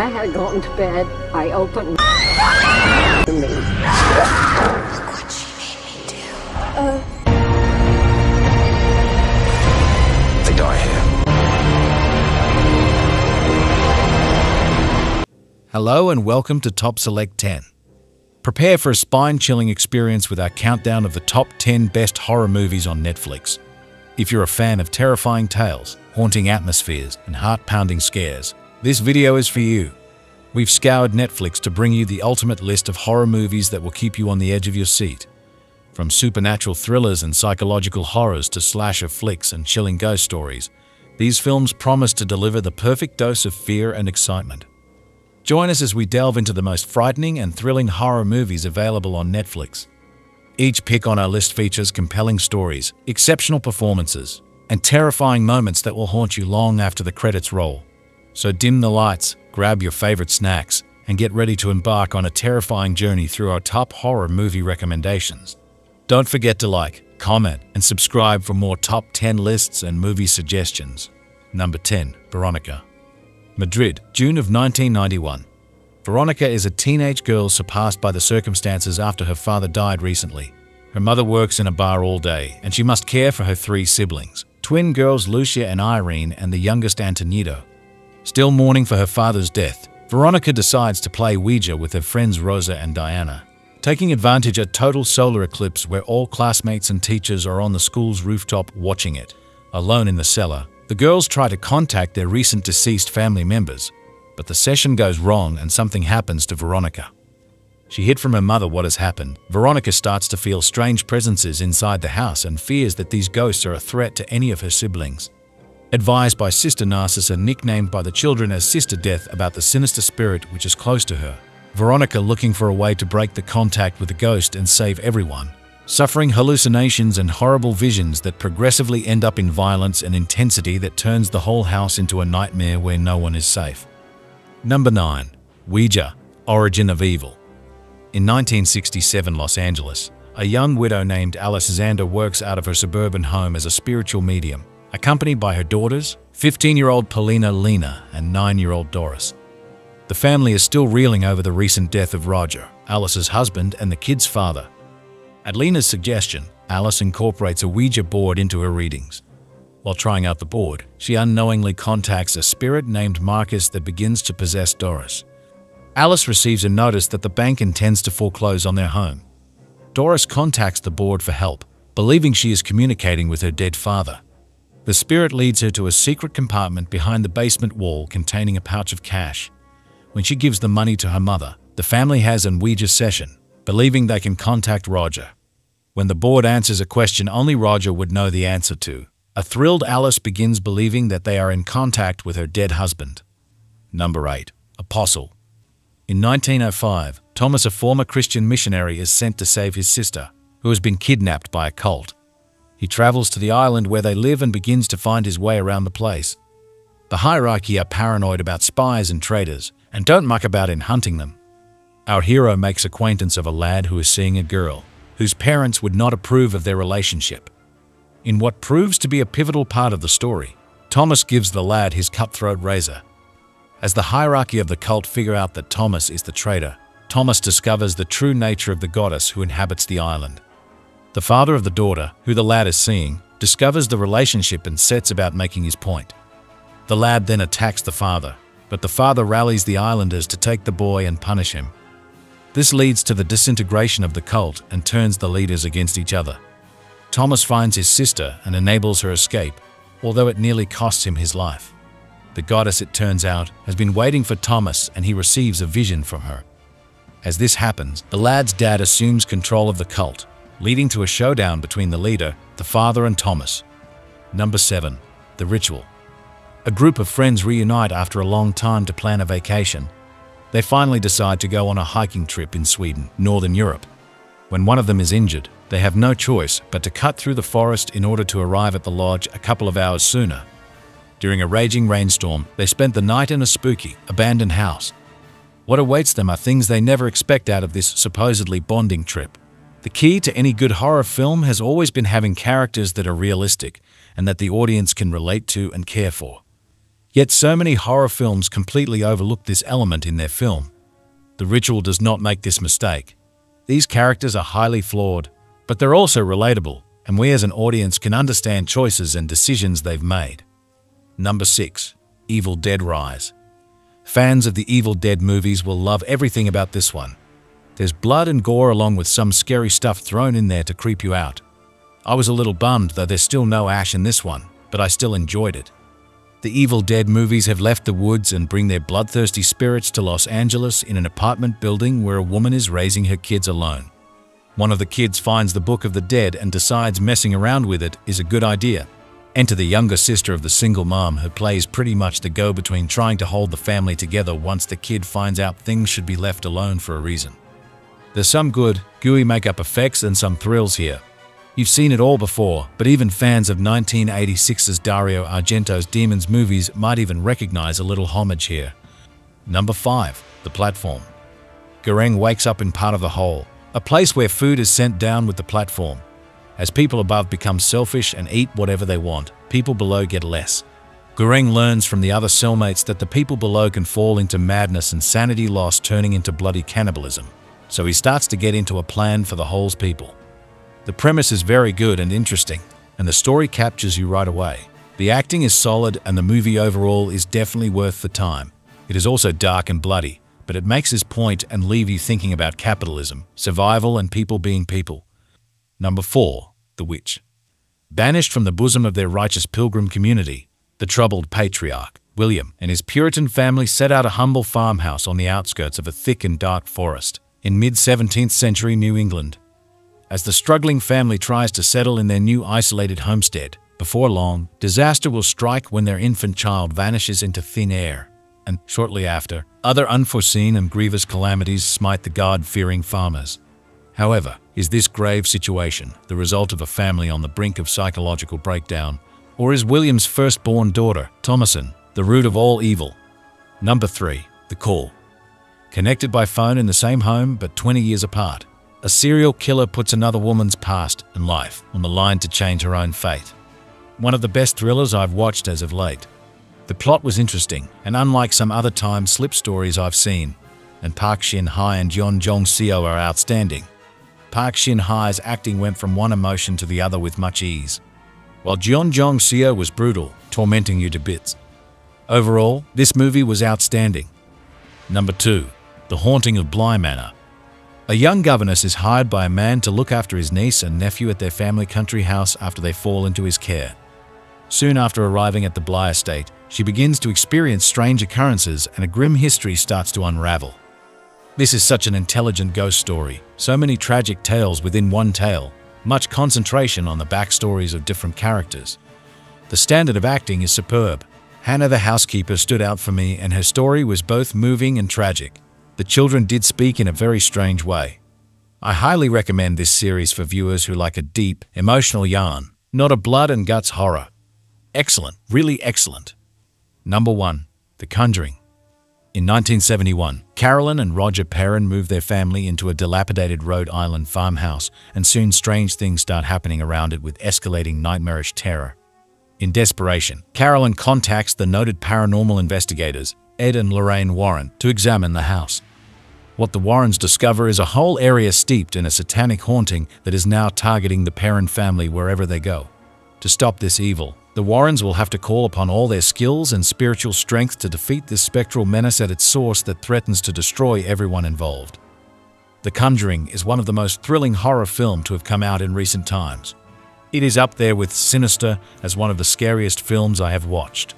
I had gone to bed. I opened to me. Look what she made me do. They die here. Hello and welcome to Top Select 10. Prepare for a spine-chilling experience with our countdown of the top 10 best horror movies on Netflix. If you're a fan of terrifying tales, haunting atmospheres, and heart-pounding scares, this video is for you. We've scoured Netflix to bring you the ultimate list of horror movies that will keep you on the edge of your seat. From supernatural thrillers and psychological horrors to slasher flicks and chilling ghost stories, these films promise to deliver the perfect dose of fear and excitement. Join us as we delve into the most frightening and thrilling horror movies available on Netflix. Each pick on our list features compelling stories, exceptional performances, and terrifying moments that will haunt you long after the credits roll. So dim the lights, grab your favorite snacks, and get ready to embark on a terrifying journey through our top horror movie recommendations. Don't forget to like, comment, and subscribe for more top 10 lists and movie suggestions. Number 10. Veronica. Madrid, June of 1991. Veronica is a teenage girl surpassed by the circumstances after her father died recently. Her mother works in a bar all day, and she must care for her three siblings, twin girls Lucia and Irene and the youngest Antonito. Still mourning for her father's death, Veronica decides to play Ouija with her friends Rosa and Diana. Taking advantage of a total solar eclipse where all classmates and teachers are on the school's rooftop watching it. Alone in the cellar, the girls try to contact their recent deceased family members, but the session goes wrong and something happens to Veronica. She hid from her mother what has happened. Veronica starts to feel strange presences inside the house and fears that these ghosts are a threat to any of her siblings. Advised by Sister Narcissa, nicknamed by the children as Sister Death, about the sinister spirit which is close to her, Veronica, looking for a way to break the contact with the ghost and save everyone, suffering hallucinations and horrible visions that progressively end up in violence and intensity that turns the whole house into a nightmare where no one is safe. Number 9. Ouija, Origin of Evil. In 1967 Los Angeles, a young widow named Alice Zander works out of her suburban home as a spiritual medium, accompanied by her daughters, 15-year-old Paulina Lena and 9-year-old Doris. The family is still reeling over the recent death of Roger, Alice's husband and the kids' father. At Lena's suggestion, Alice incorporates a Ouija board into her readings. While trying out the board, she unknowingly contacts a spirit named Marcus that begins to possess Doris. Alice receives a notice that the bank intends to foreclose on their home. Doris contacts the board for help, believing she is communicating with her dead father. The spirit leads her to a secret compartment behind the basement wall containing a pouch of cash. When she gives the money to her mother, the family has an Ouija session, believing they can contact Roger. When the board answers a question only Roger would know the answer to, a thrilled Alice begins believing that they are in contact with her dead husband. Number 8. Apostle. In 1905, Thomas, a former Christian missionary, is sent to save his sister, who has been kidnapped by a cult. He travels to the island where they live and begins to find his way around the place. The hierarchy are paranoid about spies and traitors, and don't muck about in hunting them. Our hero makes acquaintance of a lad who is seeing a girl, whose parents would not approve of their relationship. In what proves to be a pivotal part of the story, Thomas gives the lad his cutthroat razor. As the hierarchy of the cult figure out that Thomas is the traitor, Thomas discovers the true nature of the goddess who inhabits the island. The father of the daughter, who the lad is seeing, discovers the relationship and sets about making his point. The lad then attacks the father, but the father rallies the islanders to take the boy and punish him. This leads to the disintegration of the cult and turns the leaders against each other. Thomas finds his sister and enables her escape, although it nearly costs him his life. The goddess, it turns out, has been waiting for Thomas and he receives a vision from her. As this happens, the lad's dad assumes control of the cult, leading to a showdown between the leader, the father, and Thomas. Number 7. The Ritual. A group of friends reunite after a long time to plan a vacation. They finally decide to go on a hiking trip in Sweden, Northern Europe. When one of them is injured, they have no choice but to cut through the forest in order to arrive at the lodge a couple of hours sooner. During a raging rainstorm, they spent the night in a spooky, abandoned house. What awaits them are things they never expect out of this supposedly bonding trip. The key to any good horror film has always been having characters that are realistic and that the audience can relate to and care for. Yet so many horror films completely overlook this element in their film. The Ritual does not make this mistake. These characters are highly flawed, but they're also relatable, and we as an audience can understand choices and decisions they've made. Number 6. Evil Dead Rise. Fans of the Evil Dead movies will love everything about this one. There's blood and gore along with some scary stuff thrown in there to creep you out. I was a little bummed though there's still no Ash in this one, but I still enjoyed it. The Evil Dead movies have left the woods and bring their bloodthirsty spirits to Los Angeles in an apartment building where a woman is raising her kids alone. One of the kids finds the Book of the Dead and decides messing around with it is a good idea. Enter the younger sister of the single mom who plays pretty much the go-between trying to hold the family together once the kid finds out things should be left alone for a reason. There's some good, gooey makeup effects and some thrills here. You've seen it all before, but even fans of 1986's Dario Argento's Demons movies might even recognize a little homage here. Number 5. The Platform. Goreng wakes up in part of the hole, a place where food is sent down with the platform. As people above become selfish and eat whatever they want, people below get less. Goreng learns from the other cellmates that the people below can fall into madness and sanity loss turning into bloody cannibalism. So he starts to get into a plan for the hole's people. The premise is very good and interesting, and the story captures you right away. The acting is solid and the movie overall is definitely worth the time. It is also dark and bloody, but it makes its point and leave you thinking about capitalism, survival and people being people. Number 4. The Witch. Banished from the bosom of their righteous pilgrim community, the troubled patriarch, William, and his Puritan family set out a humble farmhouse on the outskirts of a thick and dark forest in mid-17th century New England. As the struggling family tries to settle in their new isolated homestead, before long, disaster will strike when their infant child vanishes into thin air, and shortly after, other unforeseen and grievous calamities smite the God-fearing farmers. However, is this grave situation the result of a family on the brink of psychological breakdown, or is William's firstborn daughter, Thomasin, the root of all evil? Number 3. The Call. Connected by phone in the same home but 20 years apart, a serial killer puts another woman's past and life on the line to change her own fate. One of the best thrillers I've watched as of late. The plot was interesting, and unlike some other time-slip stories I've seen, and Park Shin-hye and Jeon Jong-seo are outstanding. Park Shin-hye's acting went from one emotion to the other with much ease, while Jeon Jong-seo was brutal, tormenting you to bits. Overall, this movie was outstanding. Number 2. The Haunting of Bly Manor. A young governess is hired by a man to look after his niece and nephew at their family country house after they fall into his care. Soon after arriving at the Bly estate, she begins to experience strange occurrences and a grim history starts to unravel. This is such an intelligent ghost story, so many tragic tales within one tale, much concentration on the backstories of different characters. The standard of acting is superb. Hannah the housekeeper stood out for me and her story was both moving and tragic. The children did speak in a very strange way. I highly recommend this series for viewers who like a deep, emotional yarn, not a blood and guts horror. Excellent, really excellent. Number 1. The Conjuring. In 1971, Carolyn and Roger Perrin moved their family into a dilapidated Rhode Island farmhouse, and soon strange things start happening around it with escalating nightmarish terror. In desperation, Carolyn contacts the noted paranormal investigators, Ed and Lorraine Warren, to examine the house. What the Warrens discover is a whole area steeped in a satanic haunting that is now targeting the Perrin family wherever they go. To stop this evil, the Warrens will have to call upon all their skills and spiritual strength to defeat this spectral menace at its source that threatens to destroy everyone involved. The Conjuring is one of the most thrilling horror films to have come out in recent times. It is up there with Sinister as one of the scariest films I have watched.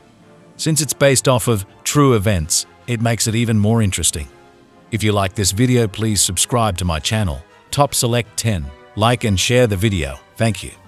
Since it's based off of true events, it makes it even more interesting. If you like this video, please subscribe to my channel, Top Select 10. Like and share the video. Thank you.